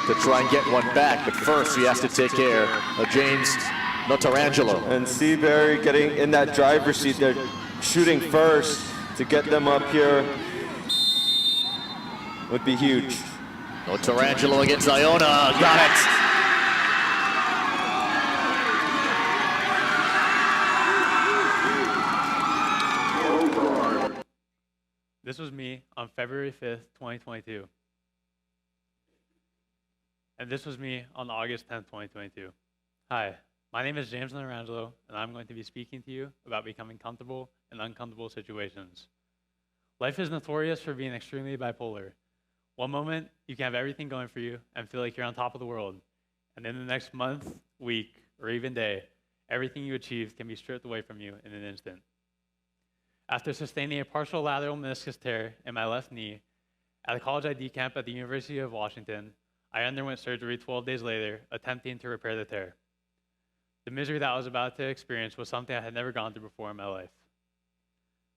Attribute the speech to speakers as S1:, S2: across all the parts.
S1: to try and get one back. But first, he has to take care of James Notarangelo.
S2: And Seabury getting in that driver's seat. They're shooting first to get them up here would be huge.
S1: Notarangelo against Iona. Got it.
S3: This was me on February 5th, 2022. And this was me on August 10th, 2022. Hi, my name is James Notarangelo, and I'm going to be speaking to you about becoming comfortable in uncomfortable situations. Life is notorious for being extremely bipolar. One moment, you can have everything going for you and feel like you're on top of the world. And in the next month, week, or even day, everything you achieved can be stripped away from you in an instant. After sustaining a partial lateral meniscus tear in my left knee at a college ID camp at the University of Washington, I underwent surgery 12 days later, attempting to repair the tear. The misery that I was about to experience was something I had never gone through before in my life.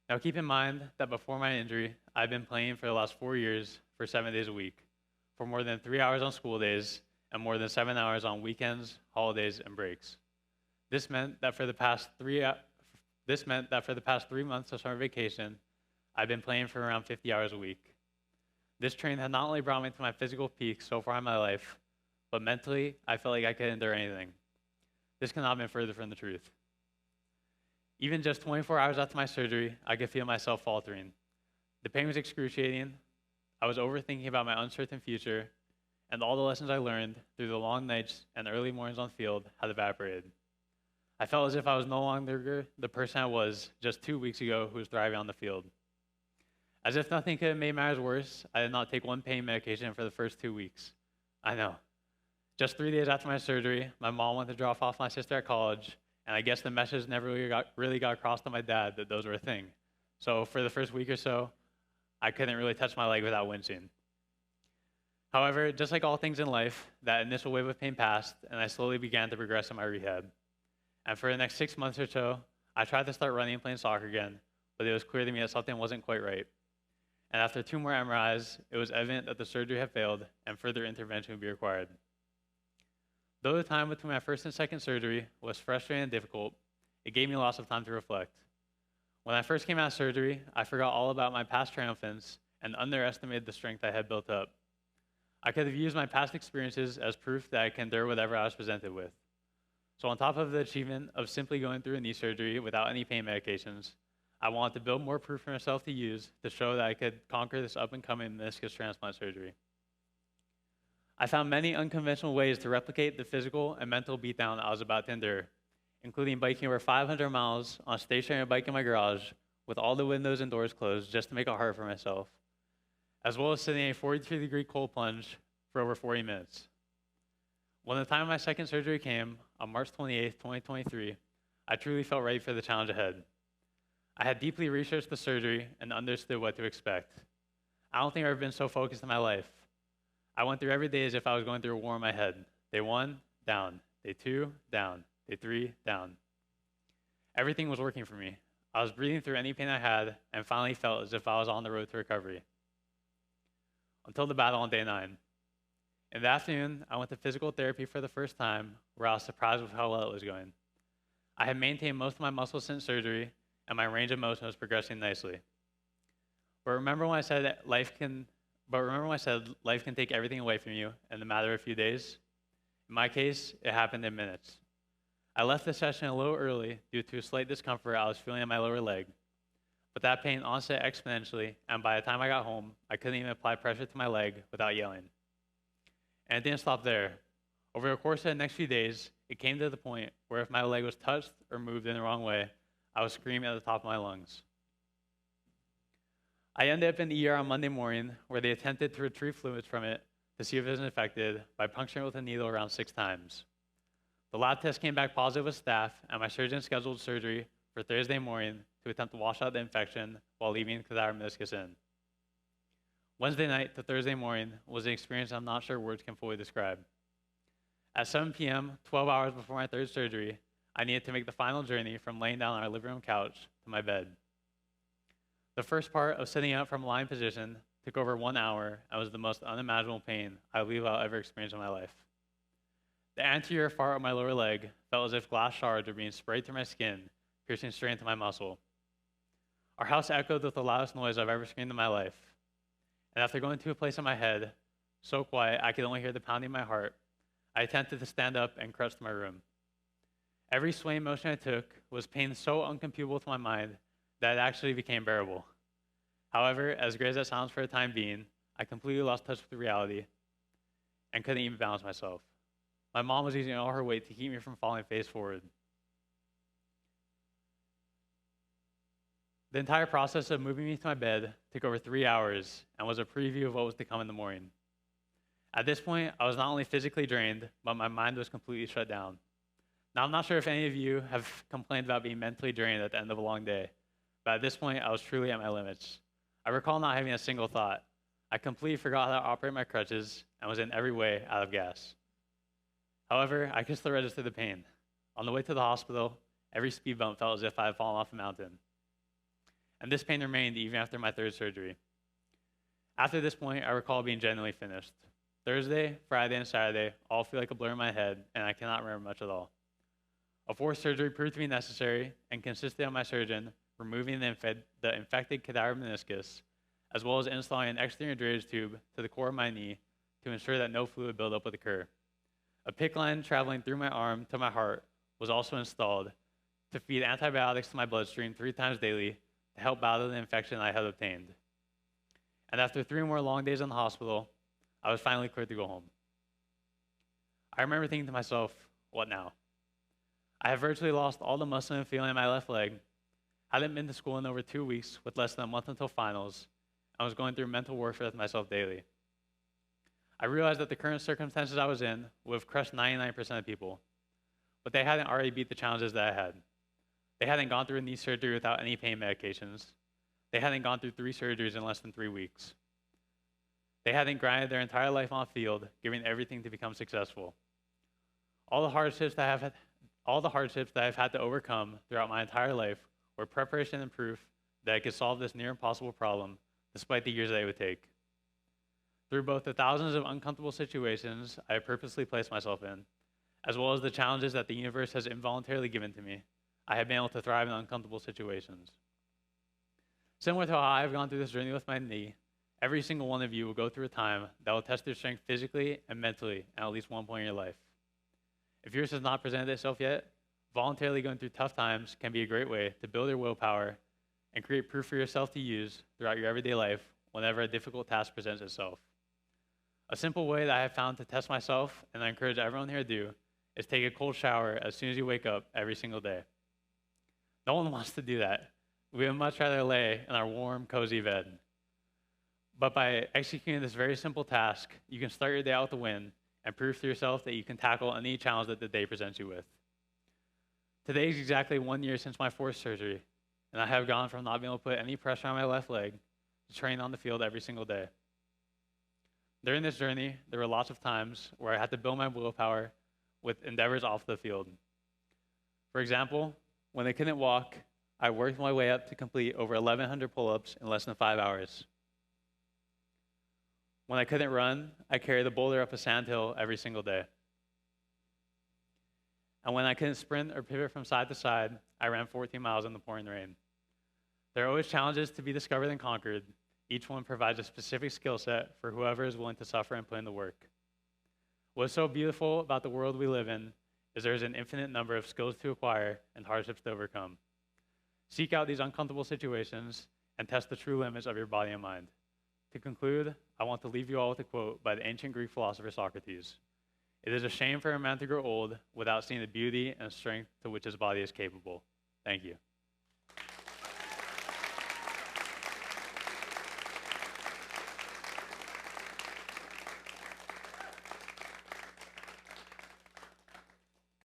S3: Now keep in mind that before my injury, I've been playing for the last 4 years for 7 days a week, for more than 3 hours on school days, and more than 7 hours on weekends, holidays, and breaks. This meant that for the past 3 months of summer vacation, I've been playing for around 50 hours a week. This training had not only brought me to my physical peak so far in my life, but mentally, I felt like I could endure anything. This could not have been further from the truth. Even just 24 hours after my surgery, I could feel myself faltering. The pain was excruciating, I was overthinking about my uncertain future, and all the lessons I learned through the long nights and early mornings on field had evaporated. I felt as if I was no longer the person I was just 2 weeks ago who was thriving on the field. As if nothing could have made matters worse, I did not take one pain medication for the first 2 weeks. I know. Just 3 days after my surgery, my mom went to drop off my sister at college, and I guess the message never really got across to my dad that those were a thing. So for the first week or so, I couldn't really touch my leg without wincing. However, just like all things in life, that initial wave of pain passed, and I slowly began to progress in my rehab. And for the next 6 months or so, I tried to start running and playing soccer again, but it was clear to me that something wasn't quite right. And after 2 more MRIs, it was evident that the surgery had failed and further intervention would be required. Though the time between my first and second surgery was frustrating and difficult, it gave me lots of time to reflect. When I first came out of surgery, I forgot all about my past triumphs and underestimated the strength I had built up. I could have used my past experiences as proof that I can endure whatever I was presented with. So on top of the achievement of simply going through a knee surgery without any pain medications, I wanted to build more proof for myself to use to show that I could conquer this up-and-coming meniscus transplant surgery. I found many unconventional ways to replicate the physical and mental beatdown I was about to endure, including biking over 500 miles on a stationary bike in my garage with all the windows and doors closed just to make it hard for myself, as well as sitting in a 42-degree cold plunge for over 40 minutes. When the time of my second surgery came, on March 28, 2023, I truly felt ready for the challenge ahead. I had deeply researched the surgery and understood what to expect. I don't think I've ever been so focused in my life. I went through every day as if I was going through a war in my head. Day 1, down. Day 2, down. Day 3, down. Everything was working for me. I was breathing through any pain I had and finally felt as if I was on the road to recovery. Until the battle on day 9. In the afternoon, I went to physical therapy for the first time, where I was surprised with how well it was going. I had maintained most of my muscles since surgery, and my range of motion was progressing nicely. But remember when I said life can take everything away from you in a matter of a few days? In my case, it happened in minutes. I left the session a little early due to a slight discomfort I was feeling in my lower leg, but that pain onset exponentially, and by the time I got home, I couldn't even apply pressure to my leg without yelling. And it didn't stop there. Over the course of the next few days, it came to the point where if my leg was touched or moved in the wrong way, I was screaming at the top of my lungs. I ended up in the ER on Monday morning, where they attempted to retrieve fluids from it to see if it was infected by puncturing it with a needle around 6 times. The lab test came back positive with staph, and my surgeon scheduled surgery for Thursday morning to attempt to wash out the infection while leaving the cadaver meniscus in. Wednesday night to Thursday morning was an experience I'm not sure words can fully describe. At 7 p.m., 12 hours before my third surgery, I needed to make the final journey from laying down on our living room couch to my bed. The first part of sitting up from a lying position took over 1 hour, and was the most unimaginable pain I believe I'll ever experience in my life. The anterior part of my lower leg felt as if glass shards were being sprayed through my skin, piercing straight into my muscle. Our house echoed with the loudest noise I've ever screamed in my life. And after going to a place in my head, so quiet I could only hear the pounding of my heart, I attempted to stand up and crouch to my room. Every swaying motion I took was pain so uncomputable to my mind that it actually became bearable. However, as great as that sounds for the time being, I completely lost touch with reality and couldn't even balance myself. My mom was using all her weight to keep me from falling face forward. The entire process of moving me to my bed took over 3 hours and was a preview of what was to come in the morning. At this point, I was not only physically drained, but my mind was completely shut down. Now, I'm not sure if any of you have complained about being mentally drained at the end of a long day, but at this point, I was truly at my limits. I recall not having a single thought. I completely forgot how to operate my crutches and was in every way out of gas. However, I could still register the pain. On the way to the hospital, every speed bump felt as if I had fallen off a mountain. And this pain remained even after my third surgery. After this point, I recall being genuinely finished. Thursday, Friday, and Saturday all feel like a blur in my head, and I cannot remember much at all. A fourth surgery proved to be necessary and consisted of my surgeon removing the infected cadaver meniscus, as well as installing an external drainage tube to the core of my knee to ensure that no fluid buildup would occur. A PICC line traveling through my arm to my heart was also installed to feed antibiotics to my bloodstream 3 times daily to help battle the infection I had obtained. And after 3 more long days in the hospital, I was finally cleared to go home. I remember thinking to myself, what now? I have virtually lost all the muscle and feeling in my left leg, hadn't been to school in over 2 weeks with less than a month until finals, and was going through mental warfare with myself daily. I realized that the current circumstances I was in would have crushed 99% of people, but they hadn't already beat the challenges that I had. They hadn't gone through a knee surgery without any pain medications. They hadn't gone through 3 surgeries in less than 3 weeks. They hadn't grinded their entire life on the field, giving everything to become successful. All the hardships that I've had to overcome throughout my entire life were preparation and proof that I could solve this near impossible problem, despite the years that it would take. Through both the thousands of uncomfortable situations I have purposely placed myself in, as well as the challenges that the universe has involuntarily given to me, I have been able to thrive in uncomfortable situations. Similar to how I have gone through this journey with my knee, every single one of you will go through a time that will test your strength physically and mentally at least one point in your life. If yours has not presented itself yet, voluntarily going through tough times can be a great way to build your willpower and create proof for yourself to use throughout your everyday life whenever a difficult task presents itself. A simple way that I have found to test myself, and I encourage everyone here to do, is take a cold shower as soon as you wake up every single day. No one wants to do that. We would much rather lay in our warm, cozy bed. But by executing this very simple task, you can start your day out with a win and prove to yourself that you can tackle any challenge that the day presents you with. Today is exactly 1 year since my 4th surgery, and I have gone from not being able to put any pressure on my left leg to training on the field every single day. During this journey, there were lots of times where I had to build my willpower with endeavors off the field. For example, when I couldn't walk, I worked my way up to complete over 1,100 pull-ups in less than 5 hours. When I couldn't run, I carried a boulder up a sandhill every single day. And when I couldn't sprint or pivot from side to side, I ran 14 miles in the pouring rain. There are always challenges to be discovered and conquered. Each one provides a specific skill set for whoever is willing to suffer and put in the work. What's so beautiful about the world we live in is there's an infinite number of skills to acquire and hardships to overcome. Seek out these uncomfortable situations and test the true limits of your body and mind. To conclude, I want to leave you all with a quote by the ancient Greek philosopher Socrates. It is a shame for a man to grow old without seeing the beauty and strength to which his body is capable. Thank you.